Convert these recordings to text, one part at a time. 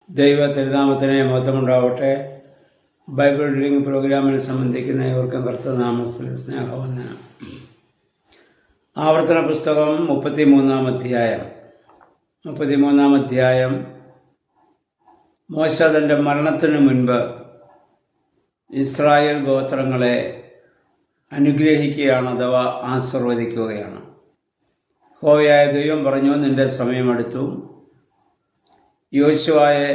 ദൈവ തിരുനാമത്തിന് മഹത്വമുണ്ടാവട്ടെ. Bible reading പ്രോഗ്രാമിൽ സംബന്ധിക്കുന്ന ഇവർക്കും കർത്തനാമത്തിൽ സ്നേഹവന്ദനം. ആവർത്തന പുസ്തകം 33 അധ്യായം. മോശ തൻ്റെ മരണത്തിനു മുൻപ് ഇസ്രായേൽ ഗോത്രങ്ങളെ അനുഗ്രഹിക്കുകയാണ്, അഥവാ ആശീർവദിക്കുകയാണ്. യഹോവയായ ദൈവം പറഞ്ഞു, നിൻ്റെ സമയമെടുത്തു. യോശുവയെ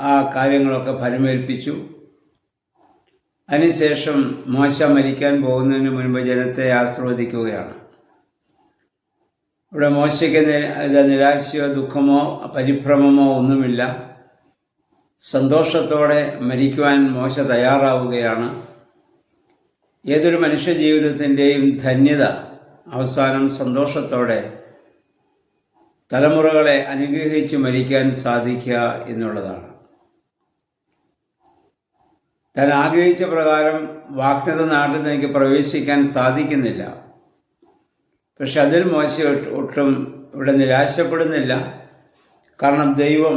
ആ കാര്യങ്ങളൊക്കെ ഫലമേൽപ്പിച്ചു. അതിനുശേഷം മോശ മരിക്കാൻ പോകുന്നതിന് മുൻപ് ജനത്തെ ആശീർവദിക്കുകയാണ്. ഇവിടെ മോശയ്ക്ക് നിരാശയോ ദുഃഖമോ പരിഭ്രമമോ ഒന്നുമില്ല. സന്തോഷത്തോടെ മരിക്കുവാൻ മോശ തയ്യാറാവുകയാണ്. ഏതൊരു മനുഷ്യ ജീവിതത്തിൻ്റെയും ധന്യത അവസാനം സന്തോഷത്തോടെ തലമുറകളെ അനുഗ്രഹിച്ച് മരിക്കാൻ സാധിക്കുക എന്നുള്ളതാണ്. താൻ ആഗ്രഹിച്ച പ്രകാരം വാഗ്ദത്ത നാട്ടിലേക്ക് പ്രവേശിക്കാൻ സാധിക്കുന്നില്ല. പക്ഷെ അതിൽ മോശ ഒട്ടും ഇവിടെ നിരാശപ്പെടുന്നില്ല. കാരണം ദൈവം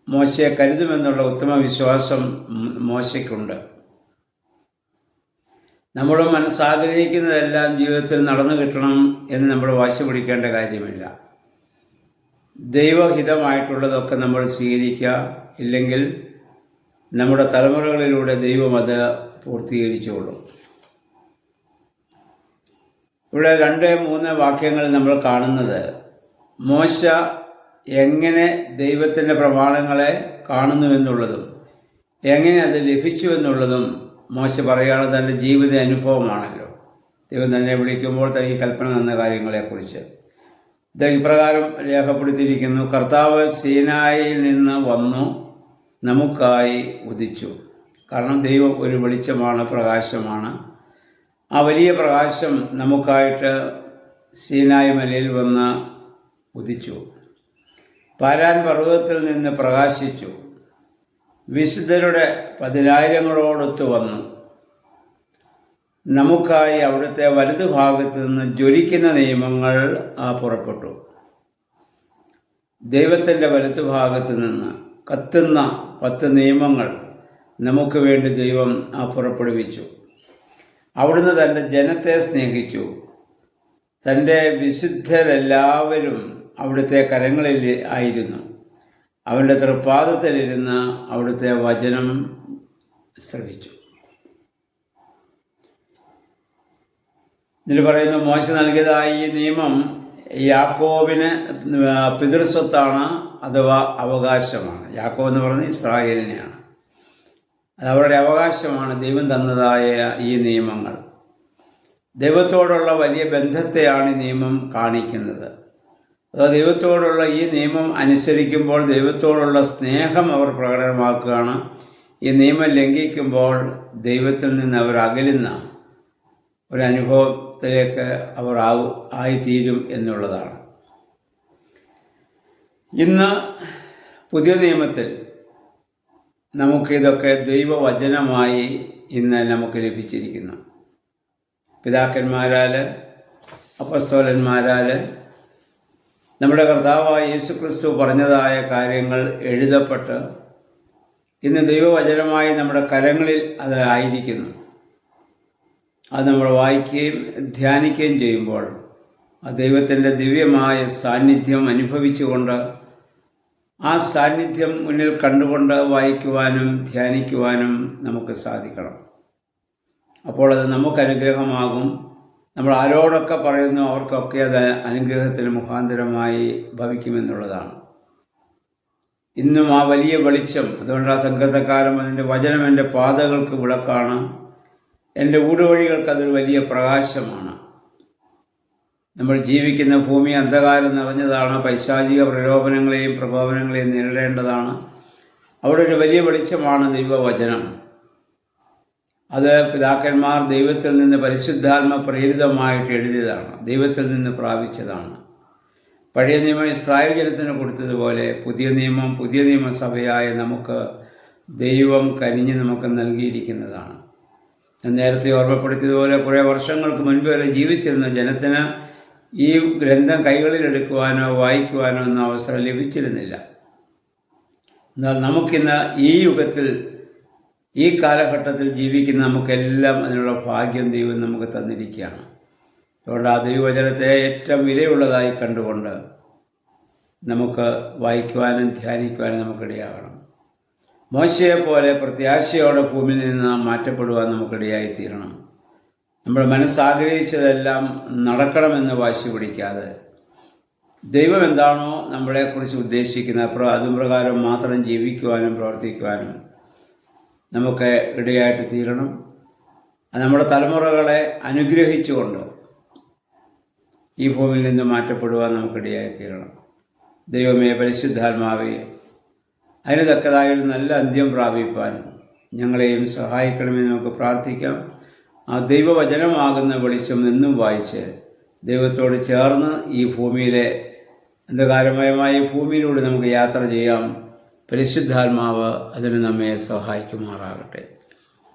മോശയെ കരുതുമെന്നുള്ള ഉത്തമ വിശ്വാസം മോശയ്ക്കുണ്ട്. നമ്മൾ മനസ്സാഗ്രഹിക്കുന്നതെല്ലാം ജീവിതത്തിൽ നടന്നു കിട്ടണം എന്ന് നമ്മൾ വാശി പിടിക്കേണ്ട കാര്യമില്ല. ദൈവഹിതമായിട്ടുള്ളതൊക്കെ നമ്മൾ സ്വീകരിക്കുക. ഇല്ലെങ്കിൽ നമ്മുടെ തലമുറകളിലൂടെ ദൈവം അത് പൂർത്തീകരിച്ചുകൊള്ളും. ഇവിടെ 2-3 വാക്യങ്ങൾ നമ്മൾ കാണുന്നത് മോശ എങ്ങനെ ദൈവത്തിൻ്റെ പ്രമാണങ്ങളെ കാണുന്നു എന്നുള്ളതും എങ്ങനെ അത് ലഭിച്ചു എന്നുള്ളതും മോശ പറയുകയാണ്. തൻ്റെ ജീവിത അനുഭവമാണല്ലോ. ദൈവം തന്നെ വിളിക്കുമ്പോൾ തനിക്ക് കൽപ്പന തന്ന കാര്യങ്ങളെക്കുറിച്ച് ഇത് ഇപ്രകാരം രേഖപ്പെടുത്തിയിരിക്കുന്നു: കർത്താവ് സീനായിൽ നിന്ന് വന്നു നമുക്കായി ഉദിച്ചു. കാരണം ദൈവം ഒരു വെളിച്ചമാണ്, പ്രകാശമാണ്. ആ വലിയ പ്രകാശം നമുക്കായിട്ട് സീനായി മലയിൽ വന്ന് ഉദിച്ചു. പാരാൻ പർവ്വതത്തിൽ നിന്ന് പ്രകാശിച്ചു. വിശുദ്ധരുടെ 10,000-ങ്ങളോടൊത്ത് വന്നു. നമുക്കായി അവിടുത്തെ വലതുഭാഗത്ത് നിന്ന് ജ്വലിക്കുന്ന നിയമങ്ങൾ പുറപ്പെട്ടു. ദൈവത്തിൻ്റെ വലതുഭാഗത്ത് നിന്ന് കത്തുന്ന 10 നിയമങ്ങൾ നമുക്ക് വേണ്ടി ദൈവം പുറപ്പെടുവിച്ചു. അവിടുന്ന് തൻ്റെ ജനത്തെ സ്നേഹിച്ചു. തൻ്റെ വിശുദ്ധരെല്ലാവരും അവിടുത്തെ കരങ്ങളിൽ ആയിരുന്നു. അവൻ്റെ തൃപ്പാദത്തിലിരുന്ന് അവിടുത്തെ വചനം ശ്രവിച്ചു. ഇതിൽ പറയുന്നു, മോശ നൽകിയതായ ഈ നിയമം യാക്കോബിന് പിതൃസ്വത്താണ്, അഥവാ അവകാശമാണ്. യാക്കോബ് എന്ന് പറയുന്നത് ഇസ്രായേലിനെയാണ്. അത് അവരുടെ അവകാശമാണ്. ദൈവം തന്നതായ ഈ നിയമങ്ങൾ ദൈവത്തോടുള്ള വലിയ ബന്ധത്തെയാണ് ഈ നിയമം കാണിക്കുന്നത്. അതോ ദൈവത്തോടുള്ള ഈ നിയമം അനുസരിക്കുമ്പോൾ ദൈവത്തോടുള്ള സ്നേഹം അവർ പ്രകടമാക്കുകയാണ്. ഈ നിയമം ലംഘിക്കുമ്പോൾ ദൈവത്തിൽ നിന്ന് അവർ അകലുന്ന ഒരനുഭവത്തിലേക്ക് അവർ ആയിത്തീരും എന്നുള്ളതാണ്. ഇന്ന് പുതിയ നിയമത്തിൽ നമുക്കിതൊക്കെ ദൈവവചനമായി ഇന്ന് നമുക്ക് ലഭിച്ചിരിക്കുന്നു. പിതാക്കന്മാരാൽ, അപ്പസ്തോലന്മാരാൽ നമ്മുടെ കർത്താവായ യേശുക്രിസ്തു പറഞ്ഞതായ കാര്യങ്ങൾ എഴുതപ്പെട്ട് ഇന്ന് ദൈവവചനമായി നമ്മുടെ കരങ്ങളിൽ അത് ആയിരിക്കുന്നു. അത് നമ്മൾ വായിക്കുകയും ധ്യാനിക്കുകയും ചെയ്യുമ്പോൾ ആ ദൈവത്തിൻ്റെ ദിവ്യമായ സാന്നിധ്യം അനുഭവിച്ചുകൊണ്ട് ആ സാന്നിധ്യം മുന്നിൽ കണ്ടുകൊണ്ട് വായിക്കുവാനും ധ്യാനിക്കുവാനും നമുക്ക് സാധിക്കണം. അപ്പോൾ അത് നമുക്ക് അനുഗ്രഹമാകും. നമ്മൾ ആരോടൊക്കെ പറയുന്നു അവർക്കൊക്കെ അത് അനുഗ്രഹത്തിന് മുഖാന്തരമായി ഭവിക്കുമെന്നുള്ളതാണ്. ഇന്നും ആ വലിയ വെളിച്ചം, അതുകൊണ്ട് ആ സംഗീതക്കാലം അതിൻ്റെ വചനം എൻ്റെ പാതകൾക്ക് വിളക്കാണ്, എൻ്റെ ഊടുവഴികൾക്ക് അതൊരു വലിയ പ്രകാശമാണ്. നമ്മൾ ജീവിക്കുന്ന ഭൂമി അന്ധകാരം നിറഞ്ഞതാണ്. പൈശാചിക പ്രലോഭനങ്ങളെയും പ്രകോപനങ്ങളെയും നേരിടേണ്ടതാണ്. അവിടെ ഒരു വലിയ വെളിച്ചമാണ് ദൈവവചനം. അത് പിതാക്കന്മാർ ദൈവത്തിൽ നിന്ന് പരിശുദ്ധാത്മ പ്രേരിതമായിട്ട് എഴുതിയതാണ്, ദൈവത്തിൽ നിന്ന് പ്രാപിച്ചതാണ്. പഴയ നിയമം ഇസ്രായേൽ ജനത്തിന് കൊടുത്തതുപോലെ പുതിയ നിയമം, പുതിയ നിയമസഭയായ നമുക്ക് ദൈവം കനിഞ്ഞ് നമുക്ക് നൽകിയിരിക്കുന്നതാണ്. നേരത്തെ ഓർമ്മപ്പെടുത്തിയതുപോലെ കുറേ വർഷങ്ങൾക്ക് മുൻപ് വരെ ജീവിച്ചിരുന്ന ജനത്തിന് ഈ ഗ്രന്ഥം കൈകളിലെടുക്കുവാനോ വായിക്കുവാനോ ഒന്നും അവസരം ലഭിച്ചിരുന്നില്ല. എന്നാൽ നമുക്കിന്ന് ഈ യുഗത്തിൽ ഈ കാലഘട്ടത്തിൽ ജീവിക്കുന്ന നമുക്കെല്ലാം അതിനുള്ള ഭാഗ്യം ദൈവം നമുക്ക് തന്നിരിക്കുകയാണ്. അതുകൊണ്ട് ആ ദൈവവചനത്തെ ഏറ്റവും വിലയുള്ളതായി കണ്ടുകൊണ്ട് നമുക്ക് വായിക്കുവാനും ധ്യാനിക്കുവാനും നമുക്കിടയാകണം. മോശയെ പോലെ പ്രത്യാശയോടെ ഭൂമിയിൽ നിന്ന് മാറ്റപ്പെടുവാൻ നമുക്കിടയായിത്തീരണം. നമ്മൾ മനസ്സാഗ്രഹിച്ചതെല്ലാം നടക്കണമെന്ന് വാശി പിടിക്കാതെ ദൈവം എന്താണോ നമ്മളെക്കുറിച്ച് ഉദ്ദേശിക്കുന്നത് അതും പ്രകാരം മാത്രം ജീവിക്കുവാനും പ്രവർത്തിക്കുവാനും നമുക്ക് ഇടയായിട്ട് തീരണം. നമ്മുടെ തലമുറകളെ അനുഗ്രഹിച്ചുകൊണ്ട് ഈ ഭൂമിയിൽ നിന്ന് മാറ്റപ്പെടുവാൻ നമുക്കിടയായി തീരണം. ദൈവമേ, പരിശുദ്ധാത്മാവേ, അതിന് തക്കതായൊരു നല്ല അന്ത്യം പ്രാപിപ്പാൻ ഞങ്ങളെയും സഹായിക്കണമെന്ന് നമുക്ക് പ്രാർത്ഥിക്കാം. ആ ദൈവവചനമാകുന്ന വെളിച്ചം എന്നും വായിച്ച് ദൈവത്തോട് ചേർന്ന് ഈ ഭൂമിയിലെ അന്ധകാരമയമായ ഭൂമിയിലൂടെ നമുക്ക് യാത്ര ചെയ്യാം. പരിശുദ്ധാത്മാവ് അതിന് നമ്മെ സഹായിക്കുമാറാകട്ടെ.